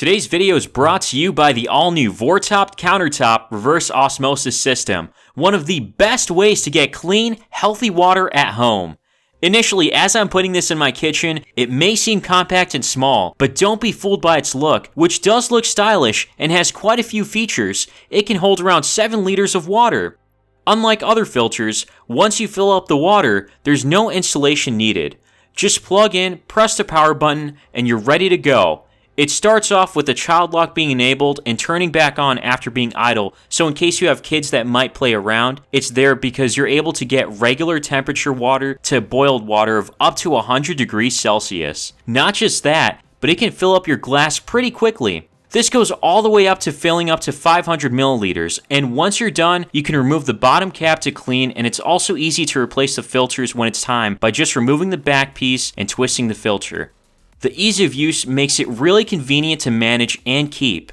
Today's video is brought to you by the all-new Vortopt Countertop reverse osmosis system, one of the best ways to get clean, healthy water at home. Initially, as I'm putting this in my kitchen, it may seem compact and small, but don't be fooled by its look, which does look stylish and has quite a few features. It can hold around 7 liters of water. Unlike other filters, once you fill up the water, there's no installation needed. Just plug in, press the power button, and you're ready to go. It starts off with the child lock being enabled and turning back on after being idle, so in case you have kids that might play around, it's there because you're able to get regular temperature water to boiled water of up to 100 degrees Celsius. Not just that, but it can fill up your glass pretty quickly. This goes all the way up to filling up to 500 milliliters, and once you're done, you can remove the bottom cap to clean, and it's also easy to replace the filters when it's time by just removing the back piece and twisting the filter. The ease of use makes it really convenient to manage and keep.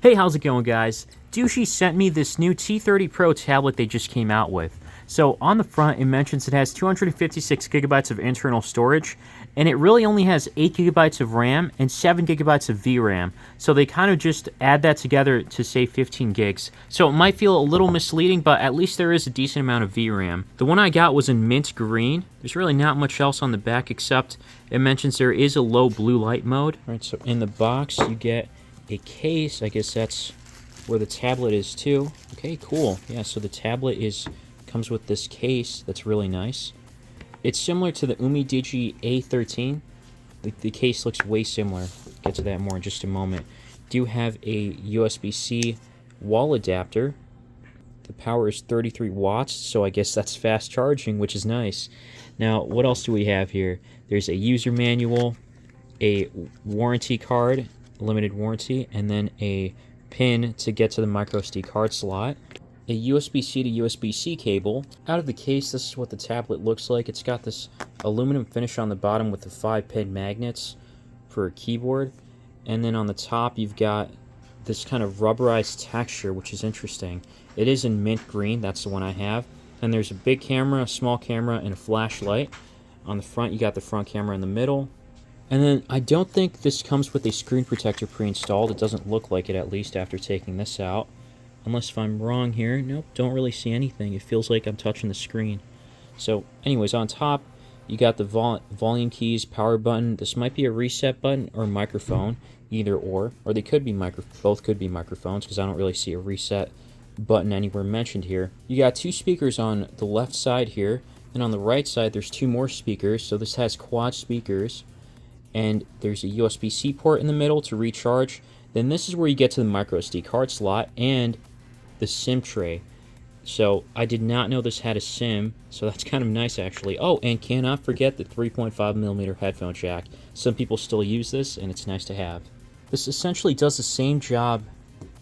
Hey, how's it going, guys? DOOGEE sent me this new T30 Pro tablet they just came out with. So on the front, it mentions it has 256 gigabytes of internal storage, and it really only has 8 gigabytes of RAM and 7 gigabytes of VRAM. So they kind of just add that together to say 15 gigs. So it might feel a little misleading, but at least there is a decent amount of VRAM. The one I got was in mint green. There's really not much else on the back except it mentions there is a low blue light mode. All right, so in the box you get a case. I guess that's where the tablet is too. Okay, cool. Yeah, so the tablet comes with this case that's really nice. It's similar to the DOOGEE A30. The case looks way similar. We'll get to that more in just a moment. Do have a USB-C wall adapter. The power is 33 watts, so I guess that's fast charging, which is nice. Now, what else do we have here? There's a user manual, a warranty card, limited warranty, and then a pin to get to the microSD card slot. A USB-C to USB-C cable. Out of the case, this is what the tablet looks like. It's got this aluminum finish on the bottom with the 5-pin magnets for a keyboard. And then on the top, you've got this kind of rubberized texture, which is interesting. It is in mint green, that's the one I have. And there's a big camera, a small camera, and a flashlight. On the front, you got the front camera in the middle. And then I don't think this comes with a screen protector pre-installed. It doesn't look like it, at least after taking this out. Unless if I'm wrong here. Nope, don't really see anything. It feels like I'm touching the screen. So anyways, on top, you got the volume keys, power button. This might be a reset button or a microphone, either or they could be both could be microphones because I don't really see a reset button anywhere mentioned here. You got 2 speakers on the left side here, and on the right side there's 2 more speakers. So this has quad speakers, and there's a USB-C port in the middle to recharge. Then this is where you get to the microSD card slot and the SIM tray. So I did not know this had a SIM, so that's kind of nice actually. Oh, and cannot forget the 3.5mm headphone jack. Some people still use this, and it's nice to have. This essentially does the same job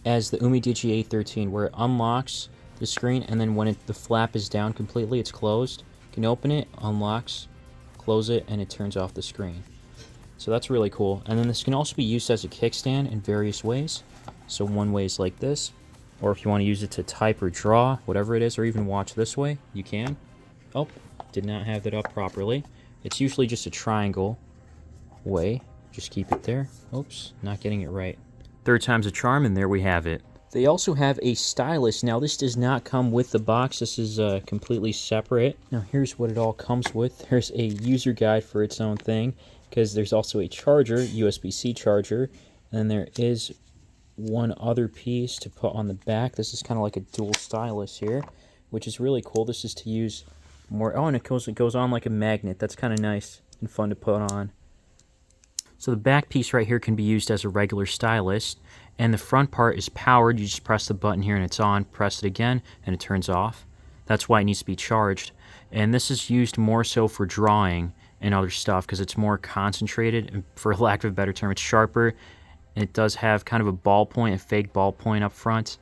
as the DOOGEE A30, where it unlocks the screen, and then when the flap is down completely, it's closed. You can open it, unlocks, close it, and it turns off the screen. So that's really cool. And then this can also be used as a kickstand in various ways. So one way is like this, or if you want to use it to type or draw, whatever it is, or even watch this way, you can. Oh, did not have that up properly. It's usually just a triangle way. Just keep it there. Oops, not getting it right. Third time's a charm, and there we have it. They also have a stylus. Now, this does not come with the box. This is completely separate. Now, here's what it all comes with. There's a user guide for its own thing, because there's also a charger, USB-C charger, and there is one other piece to put on the back. This is kind of like a dual stylus here, which is really cool. This is to use more. Oh, and it goes on like a magnet. That's kind of nice and fun to put on. So the back piece right here can be used as a regular stylus, and the front part is powered. You just press the button here and it's on. Press it again and it turns off. That's why it needs to be charged. And this is used more so for drawing and other stuff because it's more concentrated, and for lack of a better term, it's sharper. And it does have kind of a ballpoint, a fake ballpoint up front.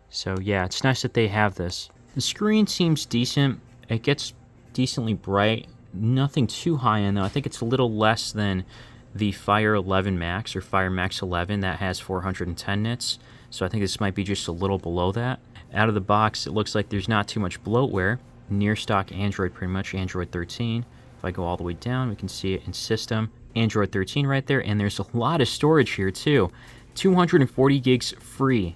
So yeah, it's nice that they have this. The screen seems decent. It gets decently bright. Nothing too high end though. I think it's a little less than the Fire 11 Max or Fire Max 11 that has 410 nits. So I think this might be just a little below that. Out of the box, it looks like there's not too much bloatware. Near stock Android, pretty much Android 13. If I go all the way down, we can see it in system. Android 13 right there, and there's a lot of storage here too. 240 gigs free.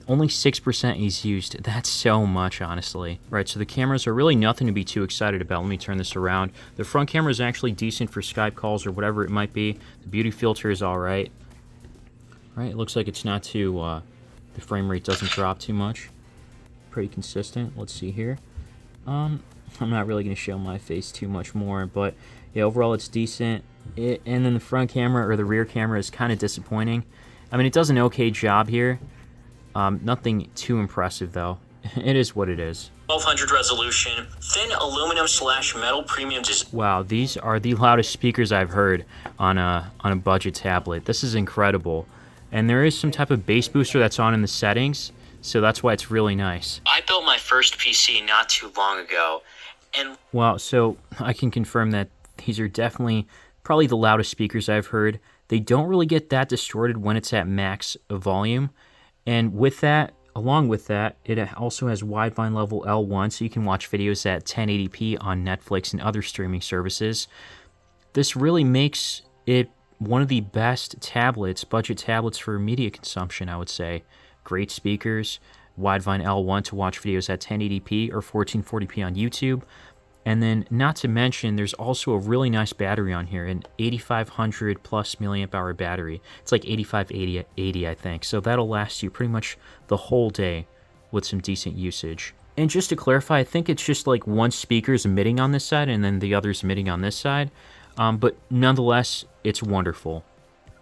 Only 6% is used. That's so much, honestly. Right, so the cameras are really nothing to be too excited about. Let me turn this around. The front camera is actually decent for Skype calls or whatever it might be. The beauty filter is all right. Right, it looks like it's not too, the frame rate doesn't drop too much. Pretty consistent. Let's see here. I'm not really going to show my face too much more, but yeah, overall it's decent. And then the front camera or the rear camera is kind of disappointing. I mean, it does an okay job here. Nothing too impressive, though. It is what it is. 1200 resolution, thin aluminum/metal premium design. Wow, these are the loudest speakers I've heard on a budget tablet. This is incredible. And there is some type of bass booster that's on in the settings, so that's why it's really nice. I built my first PC not too long ago, and... Wow, so I can confirm that these are definitely probably the loudest speakers I've heard. They don't really get that distorted when it's at max volume. And with that, along with that, it also has wideband level L1, so you can watch videos at 1080p on Netflix and other streaming services. This really makes it one of the best tablets, budget tablets for media consumption, I would say. Great speakers, wideband L1 to watch videos at 1080p or 1440p on YouTube. And then, not to mention, there's also a really nice battery on here, an 8500 plus milliamp hour battery. It's like 8580, I think. So that'll last you pretty much the whole day with some decent usage. And just to clarify, I think it's just like one speaker's emitting on this side and then the other's emitting on this side. But nonetheless, it's wonderful.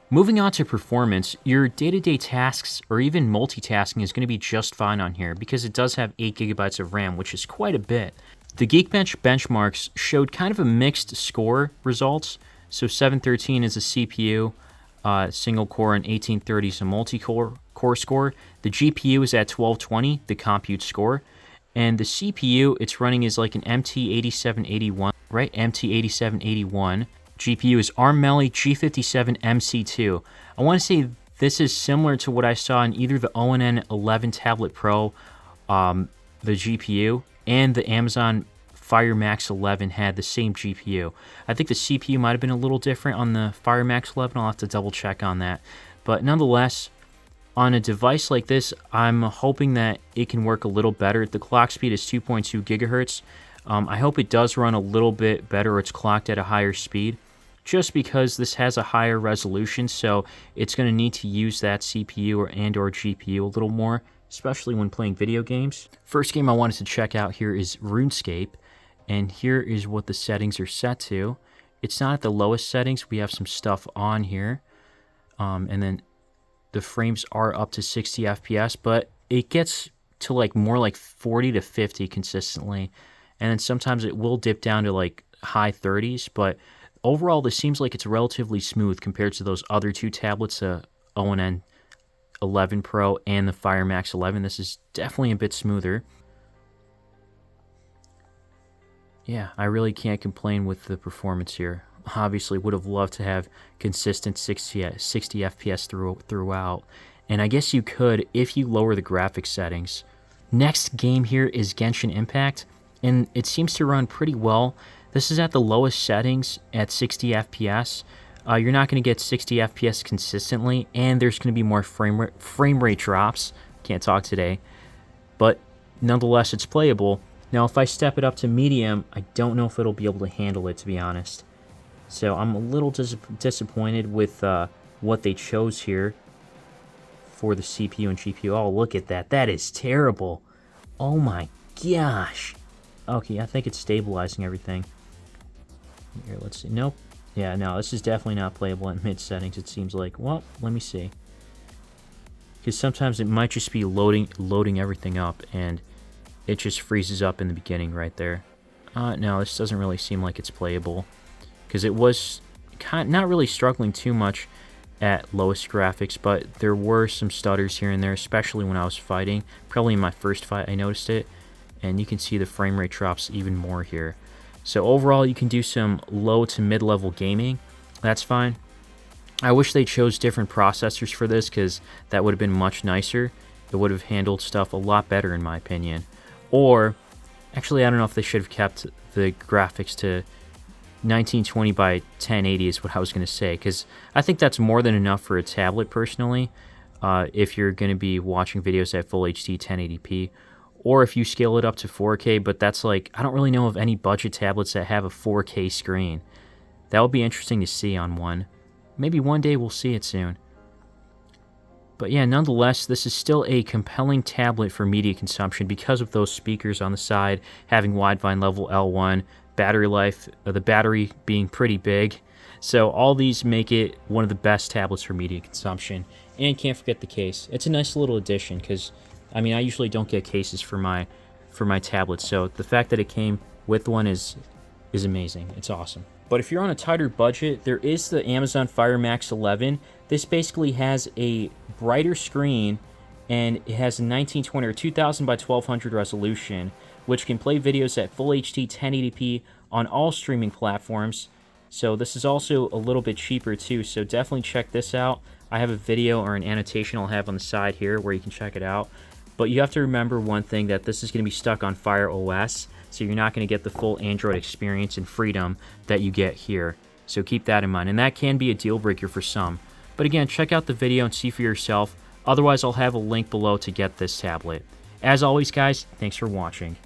Moving on to performance, your day-to-day tasks or even multitasking is going to be just fine on here because it does have 8 gigabytes of RAM, which is quite a bit. The Geekbench benchmarks showed kind of a mixed score results. So 713 is a CPU, single core, and 1830 is a multi-core score. The GPU is at 1220, the compute score. And the CPU, it's running is like an MT8781, right? MT8781. GPU is ARM Meli G57 MC2. I want to say this is similar to what I saw in either the ONN 11 Tablet Pro, the GPU, and the Amazon Fire Max 11 had the same GPU. I think the CPU might have been a little different on the Fire Max 11. I'll have to double check on that. But nonetheless, on a device like this, I'm hoping that it can work a little better. The clock speed is 2.2 gigahertz. I hope it does run a little bit better or it's clocked at a higher speed, just because this has a higher resolution, so it's going to need to use that CPU or GPU a little more, especially when playing video games. First game I wanted to check out here is RuneScape, and here is what the settings are set to. It's not at the lowest settings. We have some stuff on here, and then the frames are up to 60 FPS, but it gets to like more like 40 to 50 consistently, and then sometimes it will dip down to like high 30s, but overall this seems like it's relatively smooth compared to those other two tablets, ONN 11 Pro and the Fire Max 11. This is definitely a bit smoother. Yeah, I really can't complain with the performance here. Obviously would have loved to have consistent 60 FPS throughout, and I guess you could if you lower the graphics settings. Next game here is Genshin Impact, and it seems to run pretty well. This is at the lowest settings at 60 FPS. You're not going to get 60 FPS consistently, and there's going to be more frame rate drops. Can't talk today. But nonetheless, it's playable. Now, if I step it up to medium, I don't know if it'll be able to handle it, to be honest. So I'm a little disappointed with what they chose here for the CPU and GPU. Oh, look at that. That is terrible. Oh my gosh. Okay, I think it's stabilizing everything. Here, let's see. Nope. Yeah, no, this is definitely not playable at mid settings, it seems like. Well, let me see. Because sometimes it might just be loading everything up, and it just freezes up in the beginning right there. No, this doesn't really seem like it's playable. Because it was not really struggling too much at lowest graphics, but there were some stutters here and there, especially when I was fighting. Probably in my first fight I noticed it, and you can see the frame rate drops even more here. So overall, you can do some low to mid-level gaming. That's fine. I wish they chose different processors for this, because that would have been much nicer. It would have handled stuff a lot better, in my opinion. Or, actually, I don't know if they should have kept the graphics to 1920 by 1080 is what I was going to say, because I think that's more than enough for a tablet personally, if you're going to be watching videos at full HD 1080p, or if you scale it up to 4K, but that's like, I don't really know of any budget tablets that have a 4K screen. That would be interesting to see on one. Maybe one day we'll see it soon. But yeah, nonetheless, this is still a compelling tablet for media consumption because of those speakers on the side, having Widevine level L1, battery life, the battery being pretty big. So all these make it one of the best tablets for media consumption. And can't forget the case. It's a nice little addition because, I mean, I usually don't get cases for my tablets. So the fact that it came with one is amazing. It's awesome. But if you're on a tighter budget, there is the Amazon Fire Max 11. This basically has a brighter screen, and it has a 1920 or 2000 by 1200 resolution, which can play videos at full HD 1080p on all streaming platforms. So this is also a little bit cheaper too, so definitely check this out. I have a video or an annotation I'll have on the side here where you can check it out. But you have to remember one thing, that this is going to be stuck on Fire OS, so you're not going to get the full Android experience and freedom that you get here. So keep that in mind, and that can be a deal breaker for some. But again, check out the video and see for yourself. Otherwise, I'll have a link below to get this tablet. As always, guys, thanks for watching.